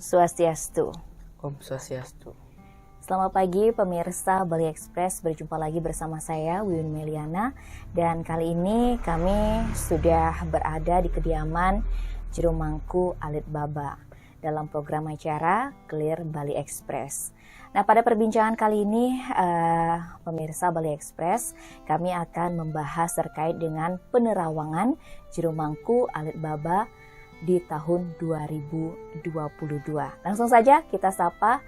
Swastiastu. Om Swastiastu. Selamat pagi pemirsa Bali Express, berjumpa lagi bersama saya Wiwin Meliana. Dan kali ini kami sudah berada di kediaman Jero Mangku Alit Baba dalam program acara Clear Bali Express. Nah, pada perbincangan kali ini pemirsa Bali Express, kami akan membahas terkait dengan penerawangan Jero Mangku Alit Baba di tahun 2022. Langsung saja kita sapa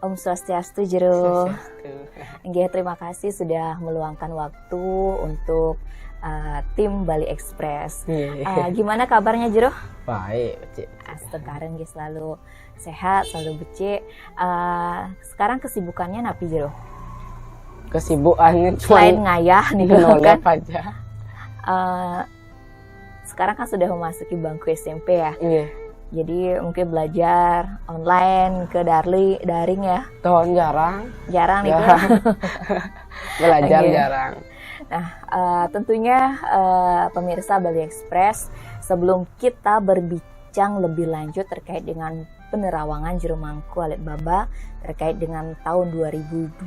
Om Swastiastu Jero. Nggih, terima kasih sudah meluangkan waktu untuk tim Bali Express. Gimana kabarnya Jero? Baik, Cik. Sekarang selalu sehat, selalu becik. Sekarang kesibukannya napi Jero? Kesibukannya selain ngayah nih kan aja. Sekarang kan sudah memasuki bangku SMP ya. Iya. Jadi mungkin belajar online ke daring ya. Tahun jarang nih belajar okay. jarang. Nah, tentunya pemirsa Bali Express, sebelum kita berbincang lebih lanjut terkait dengan penerawangan Jero Mangku Alit Baba terkait dengan tahun 2022,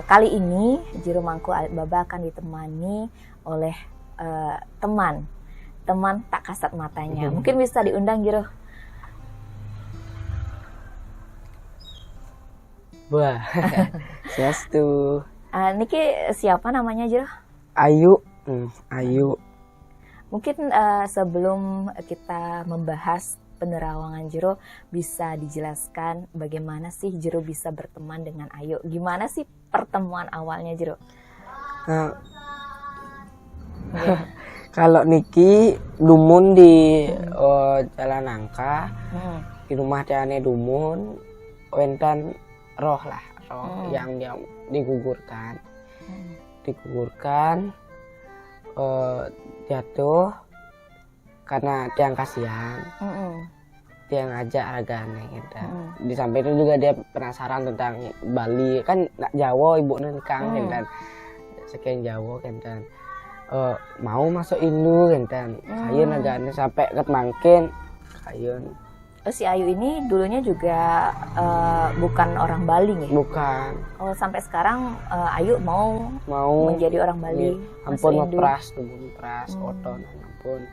kali ini Jero Mangku Alit Baba akan ditemani oleh teman tak kasat matanya. Mungkin bisa diundang Jero. Wah, Swastiastu. Niki siapa namanya Jero? Ayu. Ayu. Mungkin sebelum kita membahas penerawangan Jero, bisa dijelaskan bagaimana sih Jero bisa berteman dengan Ayu? Gimana sih pertemuan awalnya Jero? Kalau Niki dumun di Jalan Nangka, di rumah tiane dumun, wentan roh yang dia digugurkan, jatuh karena tiang kasihan, tiang ngajak harganya gitu. Di samping itu juga dia penasaran tentang Bali, kan nak Jawa ibu nengkang kan, sekian Jawa kan. Mau masuk Indo kan, kayun agaknya sampai ket mangkin kayun. Si Ayu ini dulunya juga bukan orang Bali nih? Bukan. Oh, sampai sekarang Ayu mau menjadi orang Bali. Ampun mempras, oton, ampun.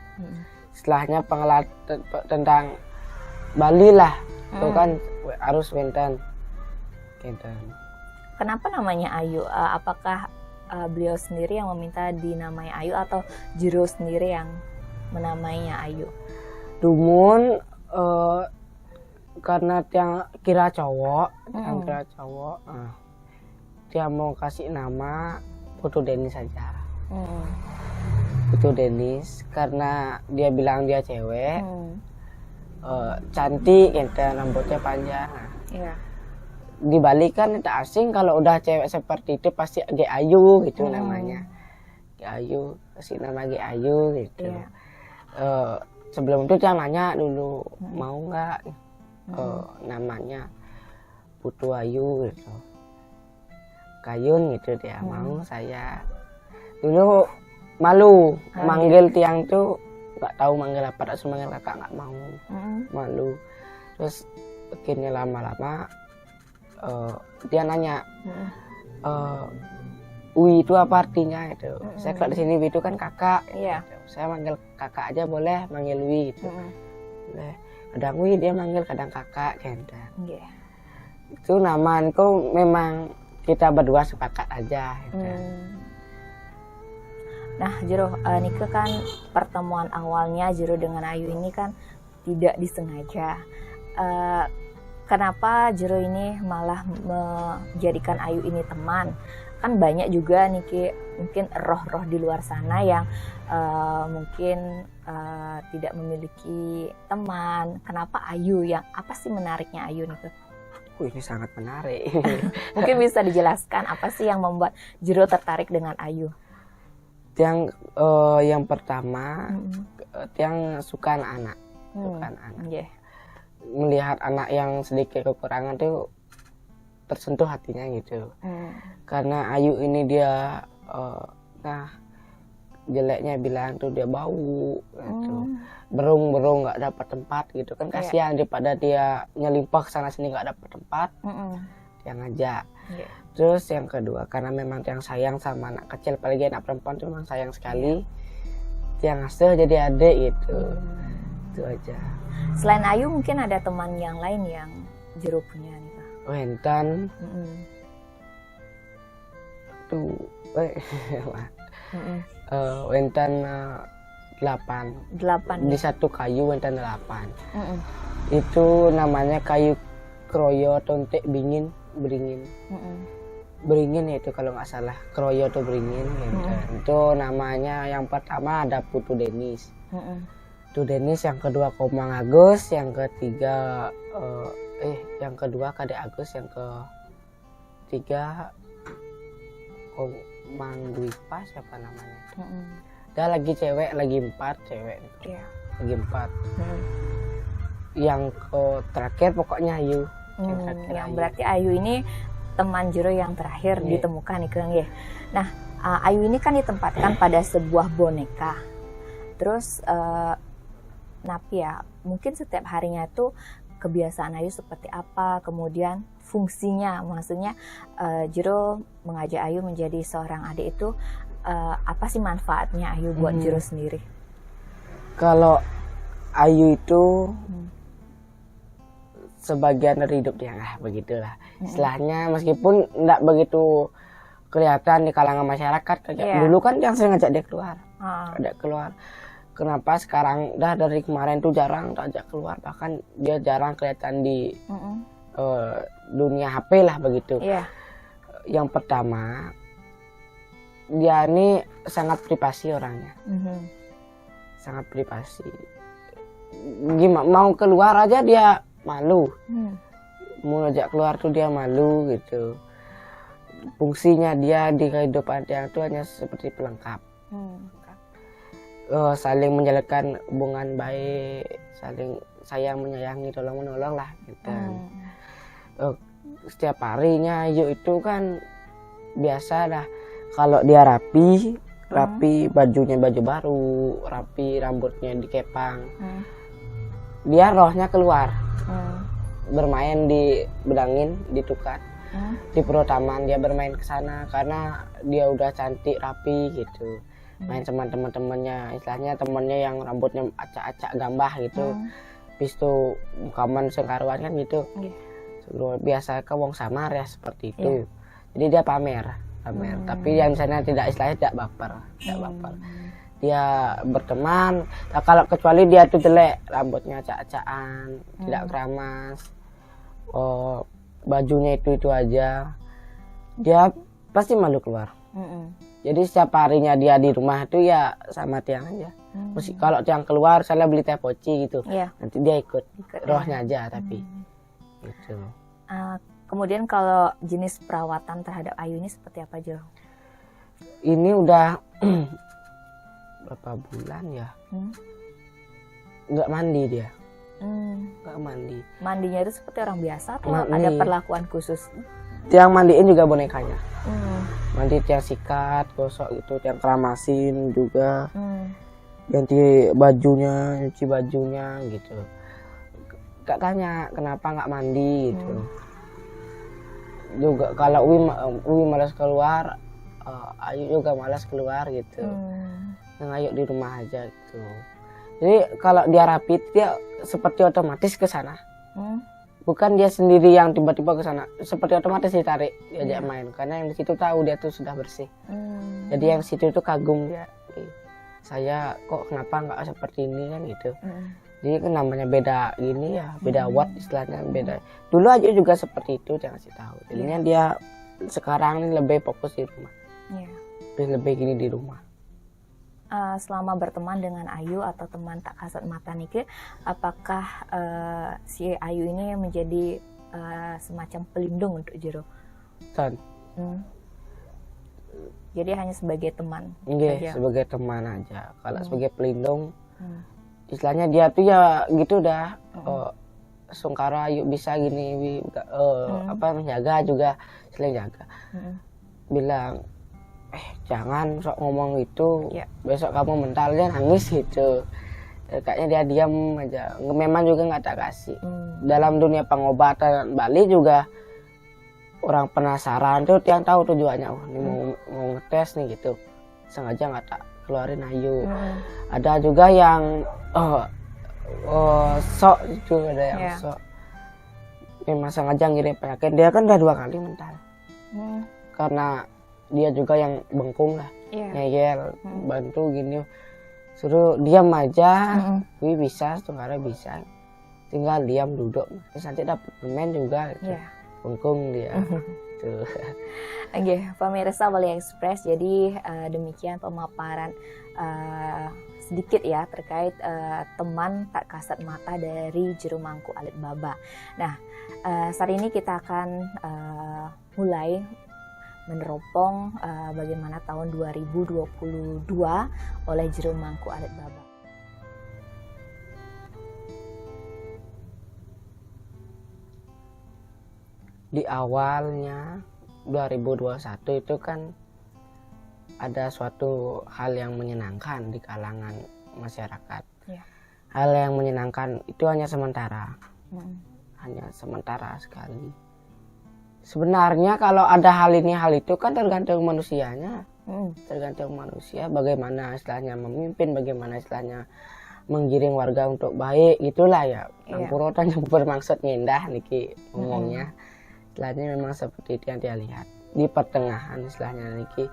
Setelahnya pengalaman tentang Bali lah, itu kan harus wenten. Kenapa namanya Ayu? Apakah beliau sendiri yang meminta dinamai Ayu atau Jero sendiri yang menamainya Ayu? Dumun karena tiang kira cowok, dia mau kasih nama Putu Denis saja. Putu Denis karena dia bilang dia cewek, cantik, rambutnya panjang. Yeah. Di Bali kan tidak asing kalau udah cewek seperti itu pasti Ge Ayu gitu namanya. Ge Ayu, kasih nama Ge Ayu gitu. Yeah. Sebelum itu dia nanya dulu mau nggak namanya Putu Ayu gitu. Kayun gitu dia mau saya. Dulu malu manggil tiang tuh nggak tahu manggil apa, tak manggil kakak nggak mau, malu. Terus akhirnya lama-lama dia nanya, Wi itu apa artinya itu? Saya kalau di sini Wi itu kan kakak. Gitu. Saya manggil kakak aja boleh, manggil Wi itu. Boleh. Kadang Wi dia manggil, kadang kakak gitu. Itu namaku memang kita berdua sepakat aja. Gitu. Nah Jero, Nike kan pertemuan awalnya Jero dengan Ayu ini kan tidak disengaja. Kenapa Jero ini malah menjadikan Ayu ini teman? Kan banyak juga nih mungkin roh-roh di luar sana yang mungkin tidak memiliki teman. Kenapa Ayu? Yang apa sih menariknya Ayu nih? Ini sangat menarik. Mungkin bisa dijelaskan apa sih yang membuat Jero tertarik dengan Ayu? Yang pertama, yang suka anak-anak. Yeah. Melihat anak yang sedikit kekurangan tuh tersentuh hatinya gitu. Karena Ayu ini dia jeleknya bilang tuh dia bau gitu. Berung nggak dapat tempat gitu kan, kasihan daripada dia nyelimpah sana sini nggak dapat tempat. Dia ngajak. Terus yang kedua, karena memang yang sayang sama anak kecil, apalagi anak perempuan tuh memang sayang sekali. Dia ngasuh jadi adik gitu. Itu aja. Selain Ayu mungkin ada teman yang lain yang Jero punya nih Kak? Wentan. Tuh, Wentan 8. Di satu kayu Wentan 8. Itu namanya kayu kroyo tontek beringin. Beringin itu kalau nggak salah, kroyo tuh beringin. Itu namanya yang pertama ada Putu Denis. Putu Denis, yang kedua Komang Agus, yang ketiga yang kedua Kadek Agus, yang ketiga Komang Dwipa, siapa namanya? Ada lagi cewek, lagi 4 cewek. Lagi 4. Yang terakhir pokoknya Ayu. Yang berarti Ayu ini teman Jero yang terakhir ditemukan nih Kang ya. Nah, Ayu ini kan ditempatkan pada sebuah boneka. Terus Napi ya, mungkin setiap harinya tuh kebiasaan Ayu seperti apa, kemudian fungsinya, maksudnya Jero mengajak Ayu menjadi seorang adik itu apa sih manfaatnya Ayu buat Jero sendiri? Kalau Ayu itu sebagian dari hidup dia lah, begitulah istilahnya, meskipun tidak begitu kelihatan di kalangan masyarakat. Dulu kan yang sering ngajak dia keluar, kenapa sekarang dari kemarin tuh jarang ajak keluar, bahkan dia jarang kelihatan di dunia HP lah begitu. Yang pertama, dia ini sangat privasi orangnya, sangat privasi. Gimana mau keluar aja dia malu, mau ajak keluar tuh dia malu gitu. Fungsinya dia di kehidupan dia itu hanya seperti pelengkap. Saling menjalankan hubungan baik, saling sayang menyayangi, tolong menolong lah gitu. Setiap harinya Ayu itu kan biasa dah, kalau dia rapi bajunya baju baru, rapi rambutnya dikepang, dia rohnya keluar, bermain di bedangin, ditukar, di perut taman dia bermain ke sana karena dia udah cantik rapi gitu. Main sama teman-temannya, istilahnya temannya yang rambutnya acak-acak gambah gitu, habis itu kaman sengkaruan kan gitu. Biasa ke wong samar ya seperti itu. Jadi dia pamer. Tapi yang sana tidak, istilahnya tidak baper. Dia berteman. Nah, kalau kecuali dia tuh jelek, rambutnya acak-acakan, tidak keramas, bajunya itu aja, dia pasti malu keluar. Jadi setiap harinya dia di rumah itu ya sama Tiang aja. Kalau Tiang keluar, saya beli teh poci gitu, nanti dia ikut rohnya aja tapi. Gitu. Kemudian kalau jenis perawatan terhadap Ayu ini seperti apa Jo? Ini udah berapa bulan ya? Nggak mandi dia. Nggak mandi. Mandinya itu seperti orang biasa atau ada perlakuan khusus? Tiang mandiin juga bonekanya. Mandi tiang sikat, gosok gitu, tiang keramasin juga. Ganti bajunya, nyuci bajunya gitu. Kak tanya kenapa nggak mandi gitu. Juga kalau Uwi malas keluar, Ayu juga malas keluar gitu. Yang Ayu di rumah aja gitu. Jadi kalau dia rapi dia seperti otomatis ke sana. Bukan dia sendiri yang tiba-tiba ke sana, seperti otomatis ditarik diajak main karena yang di situ tahu dia tuh sudah bersih. Jadi yang situ itu kagum dia. Saya kok kenapa nggak seperti ini kan gitu. Jadi kan namanya beda gini ya, beda watt istilahnya, beda. Dulu aja juga seperti itu, jangan kasih tahu. Jadinya dia sekarang ini lebih fokus di rumah. Lebih gini di rumah. Selama berteman dengan Ayu atau teman tak kasat mata nih, apakah si Ayu ini menjadi semacam pelindung untuk Jero? Jadi hanya sebagai teman? Iya, sebagai teman aja. Kalau sebagai pelindung, istilahnya dia tuh ya gitu dah. Sungkara Ayu bisa gini, menjaga juga, selain jaga. Bilang jangan sok ngomong itu, besok kamu mentalnya nangis gitu. Kayaknya dia diam aja, memang juga nggak tak kasih. Dalam dunia pengobatan Bali juga orang penasaran tuh yang tahu tujuannya, ini mau ngetes nih gitu, sengaja nggak tak keluarin ayu. Ada juga yang sok itu, ada yang sok memang sengaja ngirim penyakit. Dia kan udah 2 kali mental karena dia juga yang bengkung lah, ngeyel, bantu gini, suruh diam aja. Wih bisa, Tungkara bisa, tinggal diam duduk, terus nanti dapat permen juga gitu. Bengkung dia. Tuh. Oke, pemirsa Bali Express, jadi demikian pemaparan sedikit ya terkait teman tak kasat mata dari Juru Mangku Alit Baba. Nah, saat ini kita akan mulai meneropong bagaimana tahun 2022 oleh Juru Mangku Alit Baba. Di awalnya 2021 itu kan ada suatu hal yang menyenangkan di kalangan masyarakat. Hal yang menyenangkan itu hanya sementara, hanya sementara sekali. Sebenarnya kalau ada hal ini hal itu kan tergantung manusianya, tergantung manusia bagaimana istilahnya memimpin, bagaimana istilahnya menggiring warga untuk baik, itulah ya. Purwotan yang bermaksud nyendah niki ngomongnya. Istilahnya memang seperti itu yang dia lihat di pertengahan, istilahnya niki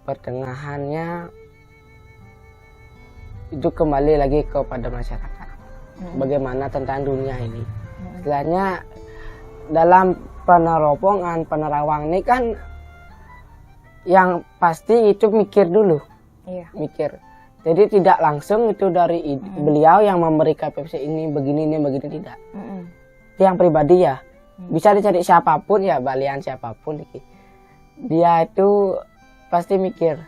pertengahannya itu kembali lagi kepada masyarakat, bagaimana tentang dunia ini. Istilahnya dalam peneropongan penerawang ini kan yang pasti itu mikir dulu, mikir. Jadi tidak langsung itu dari beliau yang memberikan PPC ini begini tidak. Itu yang pribadi ya. Bisa dicari siapapun ya, balian siapapun, dia itu pasti mikir,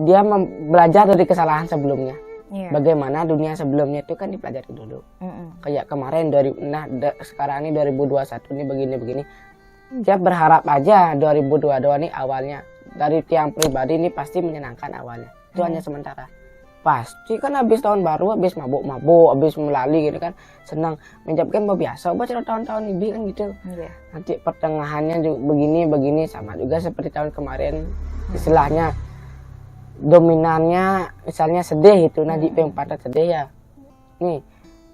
dia belajar dari kesalahan sebelumnya. Bagaimana dunia sebelumnya itu kan dipelajari dulu. Kayak kemarin sekarang ini 2021 ini begini. Dia berharap aja 2022 ini awalnya dari tiang pribadi ini pasti menyenangkan awalnya. Itu hanya sementara. Pasti kan habis tahun baru, habis mabuk, habis melali gitu kan, senang menjawabkan biasa, cerita tahun-tahun ini kan gitu. Nanti pertengahannya juga begini sama juga seperti tahun kemarin, istilahnya dominannya misalnya sedih itu, nanti yang patah sedih ya. Nih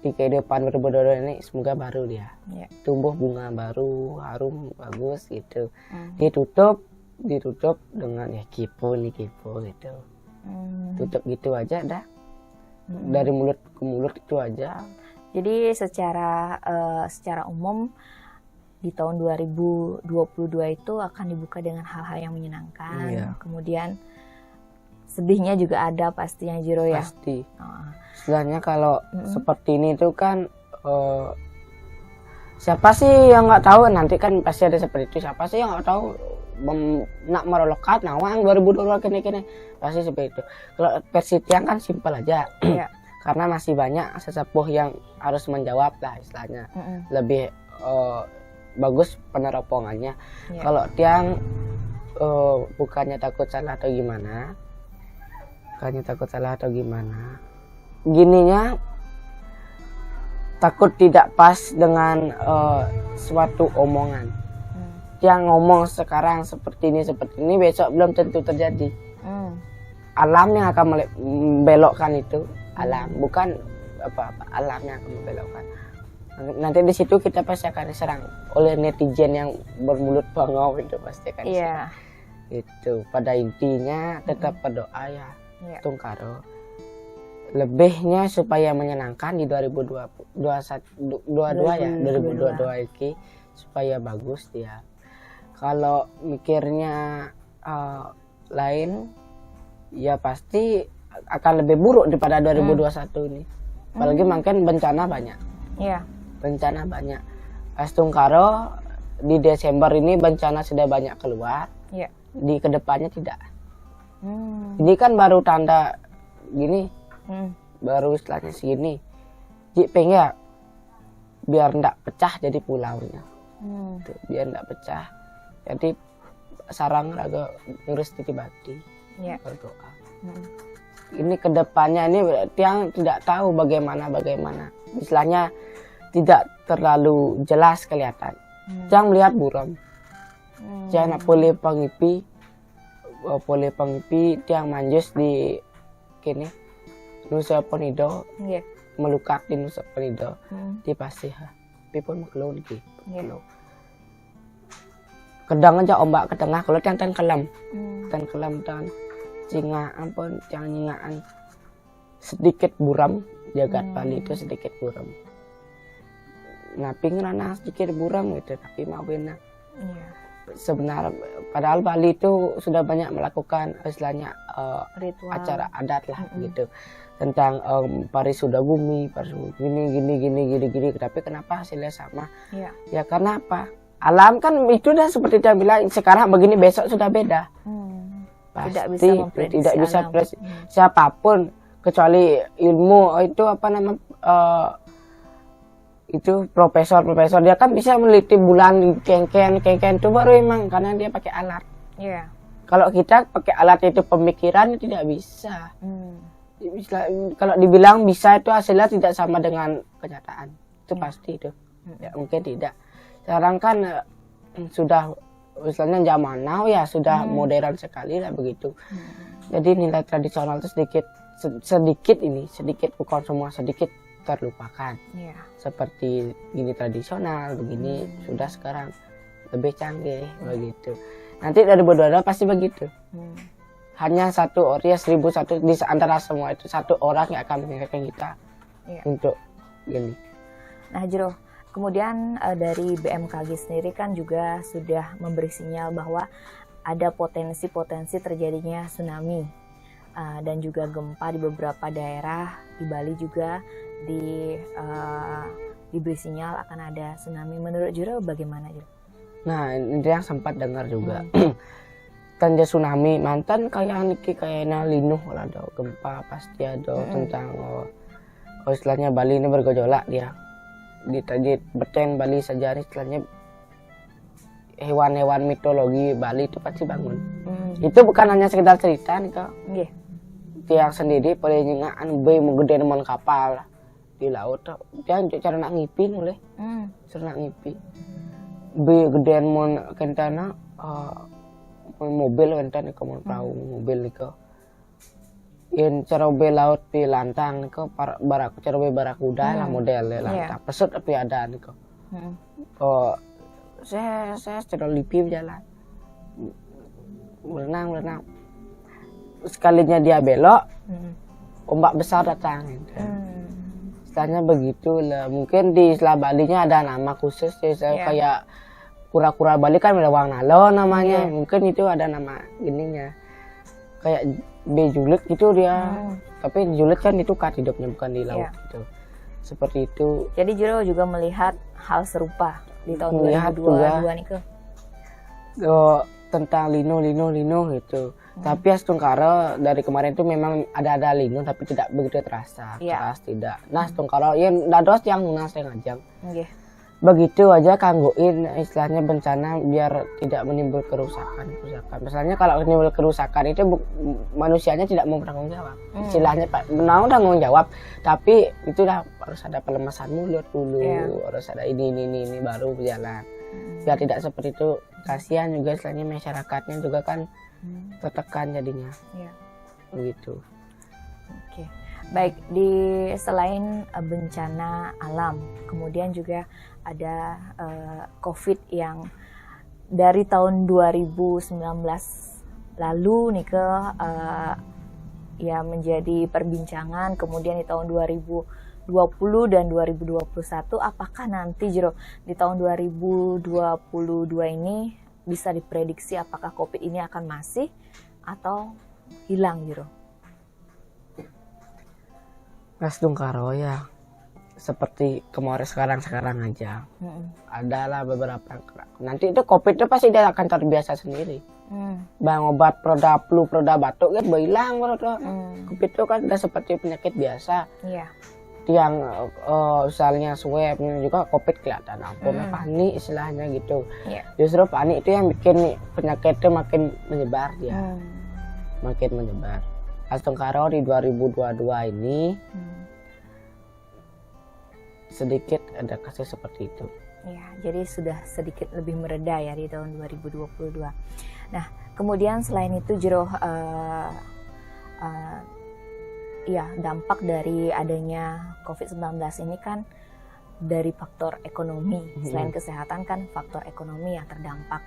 di kehidupan 2022 ini semoga baru dia, tumbuh bunga baru, harum, bagus gitu. Ditutup dengan kipo gitu. Tutup gitu aja dah, dari mulut ke mulut itu aja. Jadi secara umum di tahun 2022 itu akan dibuka dengan hal-hal yang menyenangkan. Kemudian sedihnya juga ada pastinya Jiro ya. Pasti. Sebenarnya kalau seperti ini tuh kan siapa sih yang nggak tahu, nanti kan pasti ada seperti itu. Siapa sih yang nggak tahu nak merolekat nawang 2022 kini pasti seperti itu. Kalau versi tiang kan simpel aja. Karena masih banyak sesepuh yang harus menjawab lah istilahnya. Lebih bagus peneropongannya. Kalau tiang bukannya takut salah atau gimana, gininya takut tidak pas dengan suatu omongan. Yang ngomong sekarang seperti ini besok belum tentu terjadi. Alam yang akan membelokkan itu, alam, bukan apa-apa, alam yang akan membelokkan. Nanti di situ kita pasti akan diserang oleh netizen yang bermulut bangau, itu pasti akan diserang. Itu pada intinya tetap berdoa ya, Tungkaro. Lebihnya supaya menyenangkan di 2022 ini supaya bagus dia. Kalau mikirnya lain ya pasti akan lebih buruk daripada 2021 ini. Apalagi makin bencana banyak. Bencana banyak. As Tungkaro di Desember ini bencana sudah banyak keluar. Di kedepannya tidak. Ini kan baru tanda gini. Baru istilahnya segini. Pengen biar ndak pecah jadi pulaunya. Biar ndak pecah. Jadi sarang raga ngurus titi bakti, berdoa. Ini kedepannya ini yang tidak tahu bagaimana, istilahnya tidak terlalu jelas kelihatan. Jangan melihat buram, jangan boleh pangipi tiang manjus di kini Nusa Penida, melukat di Nusa Penida, di pasti pipun maklun lagi. Kadang aja ombak ke tengah kalau tan kelam, tan singa ampun jangan nyingaan sedikit buram jagat Bali itu sedikit buram. Nah pingin sedikit buram gitu tapi mau benar. Sebenarnya padahal Bali itu sudah banyak melakukan istilahnya acara adat lah gitu tentang parisuda bumi, gini tapi kenapa hasilnya sama? Ya karena apa? Alam kan itu dah seperti dia bilang sekarang begini besok sudah beda. Pasti tidak bisa siapapun kecuali ilmu itu apa nama itu profesor dia kan bisa meneliti bulan kengken itu baru emang karena dia pakai alat. Kalau kita pakai alat itu pemikiran tidak bisa. Kalau dibilang bisa itu hasilnya tidak sama dengan kenyataan itu pasti itu ya, mungkin tidak. Sekarang kan sudah misalnya zaman now ya sudah modern sekali lah begitu. Jadi nilai tradisional itu sedikit bukan semua sedikit terlupakan. Seperti gini tradisional begini sudah sekarang lebih canggih begitu. Nanti dari bodoh pasti begitu. Hanya satu orang ya 1001 di antara semua itu satu orang yang akan mengingatkan kita untuk gini. Nah Jero, kemudian dari BMKG sendiri kan juga sudah memberi sinyal bahwa ada potensi terjadinya tsunami dan juga gempa di beberapa daerah di Bali juga diberi sinyal akan ada tsunami. Menurut Jero bagaimana Jero? Nah ini yang sempat dengar juga tanda tsunami mantan kayak linuh lah ada gempa pasti ada tentang istilahnya Bali ini bergejolak dia. Di Beten Bali sejarah istilahnya hewan-hewan mitologi Bali itu pasti bangun. Itu bukan hanya sekedar cerita nih kak. Tiang sendiri pada nyengaan be menggede mon kapal di laut dia cara nak ngipi oleh cara nak ngipi be gedean mon kentana mobil kentana ke mon perahu mobil nih kak. In cara be laut di lantang niko cara be barakuda lah model lantang pesut tapi ada niko. Saya cara lipi jalan berenang sekalinya dia belok ombak besar datang istilahnya begitu lah. Mungkin di Selat Balinya ada nama khusus kayak kura-kura Bali kan melewang nalo namanya mungkin itu ada nama ininya kayak bejulet gitu dia tapi julet kan itu kat hidupnya bukan di laut gitu seperti itu. Jadi Jero juga melihat hal serupa di tahun 2022 nih ke tentang lino gitu. Tapi Astungkara dari kemarin itu memang ada lino tapi tidak begitu terasa keras tidak. Nah Astungkara ya dados yang lunas yang ngajang begitu aja kanggoin istilahnya bencana biar tidak menimbul kerusakan. Misalnya kalau menimbul kerusakan itu manusianya tidak mau bertanggung jawab. Istilahnya Pak menang tanggung jawab, tapi itu dah harus ada pelemasan mulut dulu, harus ada ini baru berjalan. Biar tidak seperti itu, kasihan juga istilahnya masyarakatnya juga kan tertekan jadinya. Begitu. Oke. Baik, selain bencana alam, kemudian juga ada COVID yang dari tahun 2019 lalu nih ke ya menjadi perbincangan, kemudian di tahun 2020 dan 2021 apakah nanti Jero di tahun 2022 ini bisa diprediksi apakah COVID ini akan masih atau hilang Jero? Mas Dungkaro ya seperti kemarin sekarang aja adalah beberapa nanti itu COVID itu pasti dia akan terbiasa sendiri. Bang obat produk flu produk batuk kan hilang COVID itu kan udah seperti penyakit biasa. yang misalnya swab juga COVID kelihatan panik istilahnya gitu. Justru panik itu yang bikin penyakit itu makin menyebar dia. Makin menyebar. Astungkaro di 2022 ini sedikit ada kasus seperti itu. Ya, jadi sudah sedikit lebih mereda ya di tahun 2022. Nah, kemudian selain itu Jero, ya dampak dari adanya COVID-19 ini kan dari faktor ekonomi. Selain kesehatan kan faktor ekonomi yang terdampak.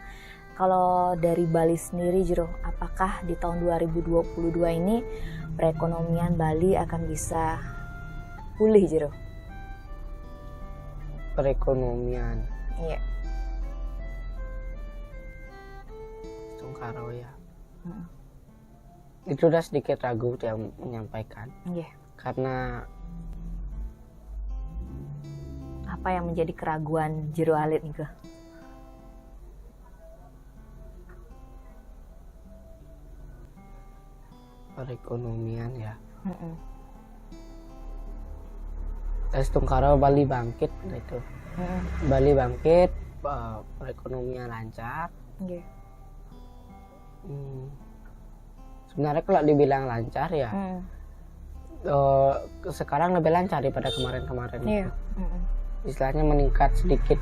Kalau dari Bali sendiri Jero, apakah di tahun 2022 ini perekonomian Bali akan bisa pulih Jero? Perekonomian. Iya. Astungkaro ya. Itu udah sedikit ragu dia menyampaikan. Karena apa yang menjadi keraguan Jero Alit nih ke? Perekonomian ya. Astungkaro Bali bangkit itu. Bali bangkit, perekonomian lancar. Sebenarnya kalau dibilang lancar ya, sekarang lebih lancar daripada kemarin-kemarin. Istilahnya meningkat sedikit.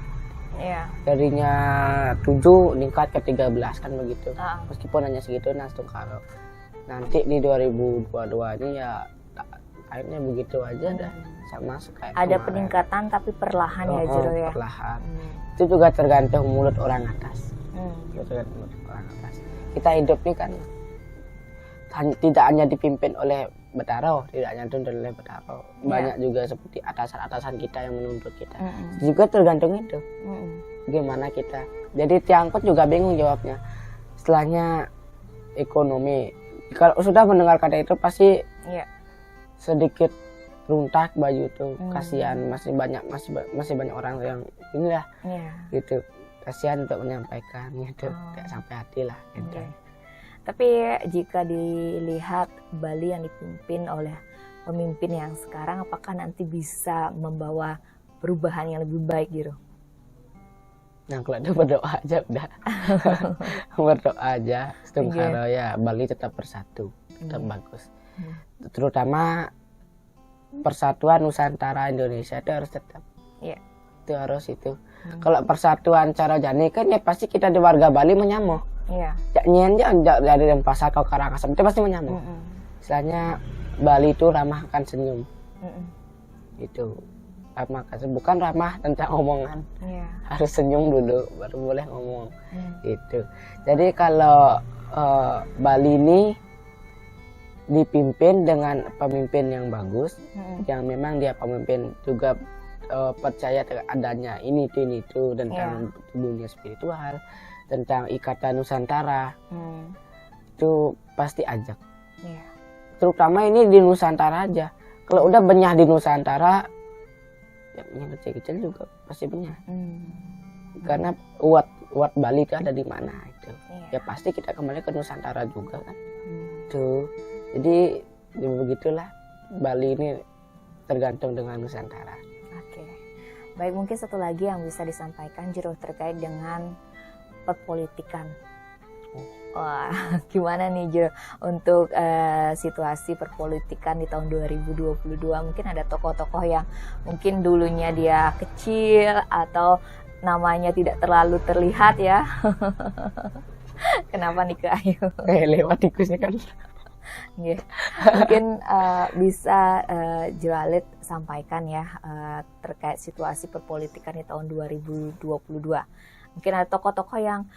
Darinya 7 meningkat ke 13 kan begitu. Meskipun hanya segitu Astungkaro. Nanti di 2022 ini ya akhirnya begitu aja dah, sama kayak ada kemarin. Peningkatan tapi perlahan ya Jero ya. Perlahan. Itu juga tergantung mulut orang atas. Tergantung mulut orang atas. Kita hidup ini kan tidak hanya dipimpin oleh Betaro, tidak hanya oleh Betaro. Banyak juga seperti atasan-atasan kita yang menuntut kita. Juga tergantung itu. Gimana kita. Jadi Tiangkot juga bingung jawabnya. Setelahnya ekonomi. Kalau sudah mendengar kata itu pasti sedikit runtak baju itu. Kasihan masih banyak orang yang inilah gitu. Kasihan untuk menyampaikan gitu. Tidak sampai hati lah gitu. Tapi jika dilihat Bali yang dipimpin oleh pemimpin yang sekarang, apakah nanti bisa membawa perubahan yang lebih baik gitu? Nah kalau itu berdoa aja udah. Berdoa aja. Astungkaro ya Bali tetap bersatu, tetap bagus. Terutama persatuan Nusantara Indonesia itu harus tetap. Itu harus itu. Kalau persatuan cara jani kan ya pasti kita di warga Bali menyamuh. Jangan dari Denpasar ke Karangasem itu pasti menyamuh. Istilahnya Bali itu ramah akan senyum. Itu ramah kan, bukan ramah tentang omongan. Harus senyum dulu baru boleh ngomong. Gitu. Jadi kalau Bali ini dipimpin dengan pemimpin yang bagus, yang memang dia pemimpin juga percaya adanya ini itu tentang dunia spiritual, tentang ikatan Nusantara, itu pasti ajak. Terutama ini di Nusantara aja. Kalau udah benyah di Nusantara, yang kecil-kecil juga pasti benyah. Karena uat Bali itu ada di mana itu. Ya pasti kita kembali ke Nusantara juga kan. Tuh. Jadi begitulah Bali ini tergantung dengan Nusantara. Baik, mungkin satu lagi yang bisa disampaikan Jero terkait dengan perpolitikan. Wah, gimana nih Jero untuk situasi perpolitikan di tahun 2022? Mungkin ada tokoh-tokoh yang mungkin dulunya dia kecil atau namanya tidak terlalu terlihat ya. Kenapa nih Kak Ayu? Lewat tikusnya kan. Mungkin bisa Jero Alit sampaikan ya terkait situasi perpolitikan di tahun 2022. Mungkin ada tokoh-tokoh yang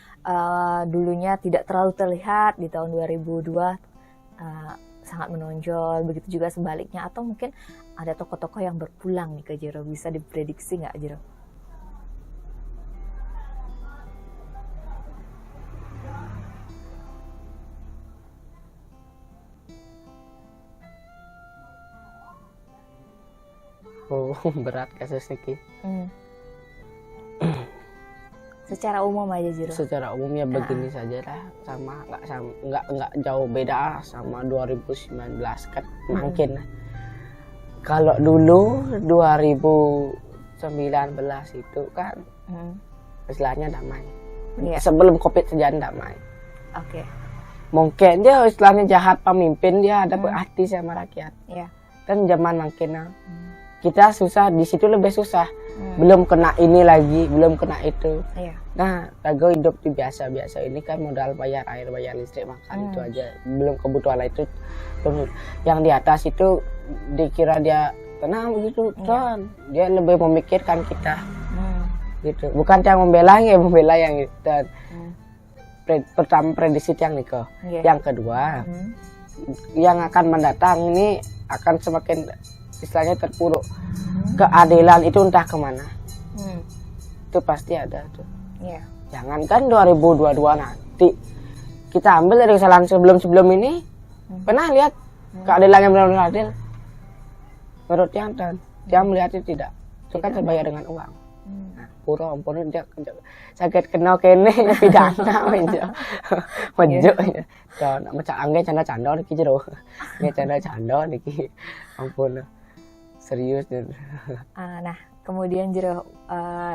dulunya tidak terlalu terlihat di tahun 2002 sangat menonjol, begitu juga sebaliknya, atau mungkin ada tokoh-tokoh yang berpulang nih ke Jero, bisa diprediksi nggak Jero? Oh, berat kasusnya Ki. Secara umum aja Jero. Secara umumnya begini saja lah, nggak jauh beda sama 2019 kan mungkin. Kalau dulu 2019 itu kan istilahnya damai. Sebelum COVID saja damai. Oke. Mungkin dia istilahnya jahat pemimpin, dia ada berarti sama rakyat. Kan zaman makin kita susah, di situ lebih susah. Belum kena ini lagi, belum kena itu. Nah, Rago hidup di biasa-biasa ini kan modal bayar air, bayar listrik, makan itu aja. Belum kebutuhan lain itu. Yang di atas itu dikira dia tenang begitu kan. Dia lebih memikirkan kita. Gitu. Bukan yang membela yang gitu. Dan pertama prediksi yang nikah. Yang kedua, yang akan mendatang ini akan semakin istilahnya terpuruk. Keadilan itu entah kemana. Itu pasti ada tuh. Jangankan 2022 nanti, kita ambil dari kesalahan sebelum ini, pernah lihat keadilan yang benar-benar adil? Menurut yang melihat itu tidak. Itu kan terbayar dengan uang. Nah, pura ampun dia sakit kena kene pidana menjo ya. Dan macam angge canda-canda niki jero. Nggih canda-canda niki. Ampun. Serius. Nah, kemudian Jero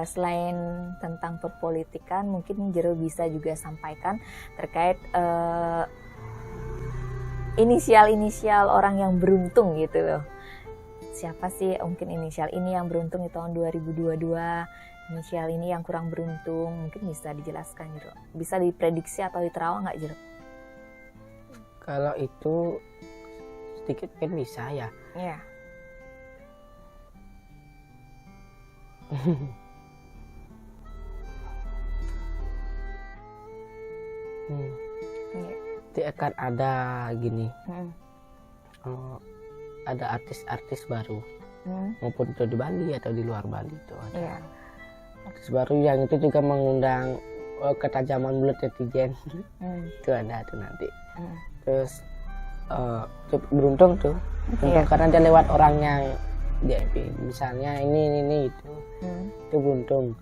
selain tentang perpolitikan, mungkin Jero bisa juga sampaikan terkait inisial-inisial orang yang beruntung gitu loh. Siapa sih mungkin inisial ini yang beruntung di tahun 2022, inisial ini yang kurang beruntung, mungkin bisa dijelaskan Jero. Bisa diprediksi atau diterawang nggak Jero? Kalau itu sedikit mungkin bisa ya. Iya. Nanti akan ada gini. Ada artis-artis baru, maupun itu di Bali atau di luar Bali itu ada artis baru yang itu juga mengundang ketajaman mulut netizen. Itu ada tuh nanti. Terus beruntung tuh, karena dia lewat orang yang dia misalnya ini itu, itu beruntung.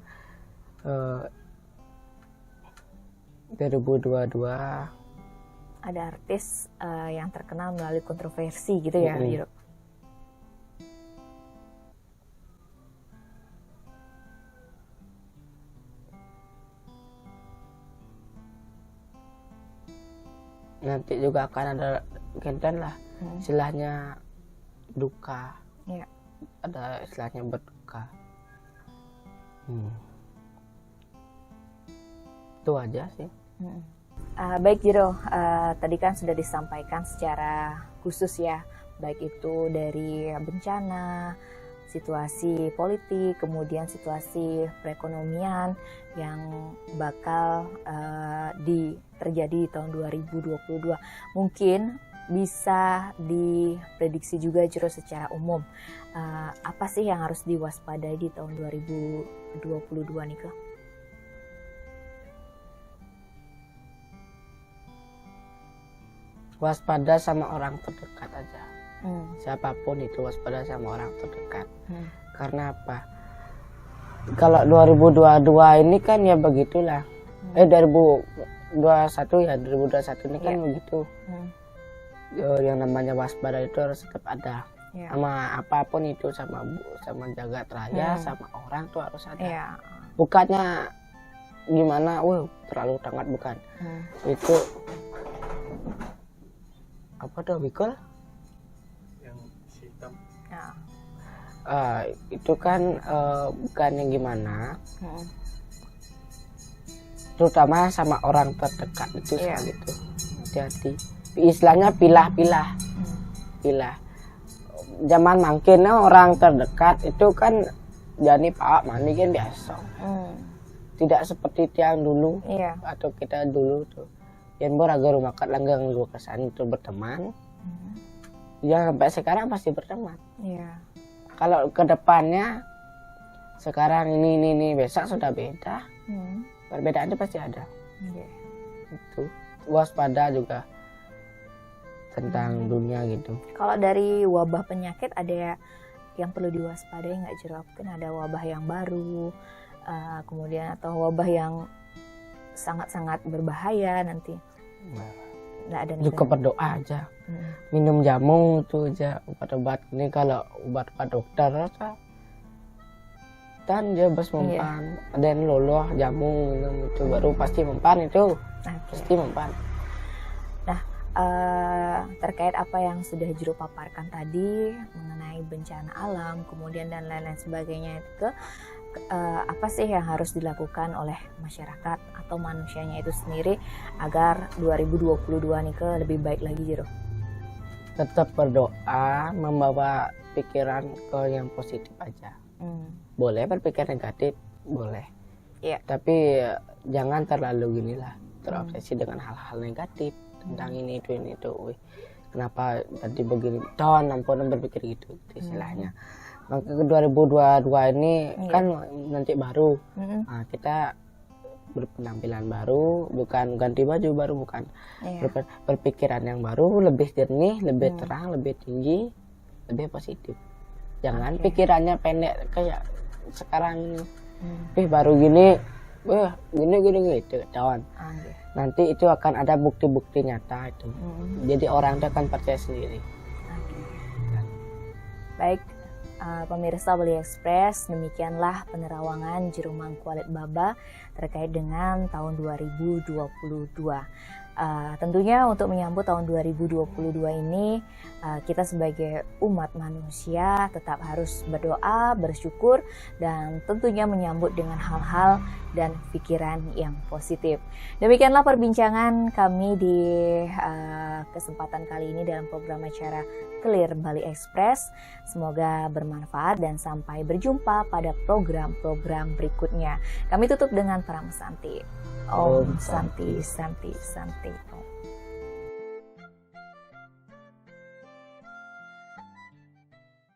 2022 ada artis yang terkenal melalui kontroversi gitu ya, Jero. Nanti juga akan ada genten lah, istilahnya duka. Ada istilahnya berduka. Itu aja sih. Baik Jero, tadi kan sudah disampaikan secara khusus ya, baik itu dari bencana, situasi politik, kemudian situasi perekonomian yang bakal terjadi di tahun 2022. Mungkin bisa diprediksi juga Jero secara umum, apa sih yang harus diwaspadai di tahun 2022 nih Kak? Waspada sama orang terdekat aja. Siapapun itu waspada sama orang terdekat. Karena apa? Kalau 2022 ini kan ya begitulah. 2021 ya, 2021 ini kan begitu. Yang namanya waspada itu harus tetap ada. Sama apapun itu, sama jagat raya, sama orang tuh harus ada. Bukannya gimana, terlalu tangat bukan. Itu apa tuh Bikol? Yang hitam. Itu kan bukannya gimana, terutama sama orang terdekat itu gitu. Hati-hati. Istilahnya pilah. Zaman makin orang terdekat itu kan jadi Pak Mani kan biasa. Tidak seperti yang dulu atau kita dulu tuh. Yang agar rumah kat langgang dua kesan itu berteman, ya sampai sekarang pasti berteman. Kalau kedepannya sekarang ini besok sudah beda, perbedaan itu pasti ada. Itu waspada juga tentang dunia gitu. Kalau dari wabah penyakit ada yang perlu diwaspadai nggak Jero? Mungkin ada wabah yang baru, kemudian atau wabah yang sangat-sangat berbahaya nanti. Nggak ada cukup berdoa aja. Minum jamu itu aja, obat-obat ini kalau obat-obat dokter dan dia bos mempan. Ada yang loloh jamu minum itu baru pasti mempan itu. Pasti mempan. Nah, terkait apa yang sudah Jero paparkan tadi mengenai bencana alam, kemudian dan lain-lain sebagainya, itu apa sih yang harus dilakukan oleh masyarakat atau manusianya itu sendiri agar 2022 nih lebih baik lagi, Jero? Tetap berdoa, membawa pikiran ke yang positif aja. Boleh berpikir negatif, boleh. Tapi jangan terlalu ginilah, terobsesi dengan hal-hal negatif tentang ini itu. Kenapa tadi begini? Ampun berpikir gitu istilahnya. Maka 2022 ini kan nanti baru, nah, kita berpenampilan baru, bukan ganti baju baru, bukan berpikiran yang baru, lebih jernih, lebih terang, lebih tinggi, lebih positif. Jangan pikirannya pendek kayak sekarang ini, baru gini, gini gitu kawan. Nanti itu akan ada bukti-bukti nyata itu. Jadi orang itu akan percaya sendiri. Baik. Pemirsa Bali Express, demikianlah penerawangan Jero Mangku Alit Baba terkait dengan tahun 2022. Tentunya untuk menyambut tahun 2022 ini, kita sebagai umat manusia tetap harus berdoa, bersyukur, dan tentunya menyambut dengan hal-hal dan pikiran yang positif. Demikianlah perbincangan kami di kesempatan kali ini dalam program acara Clear Bali Express. Semoga bermanfaat dan sampai berjumpa pada program-program berikutnya. Kami tutup dengan Pram Santi. Om Santi Santi Santi.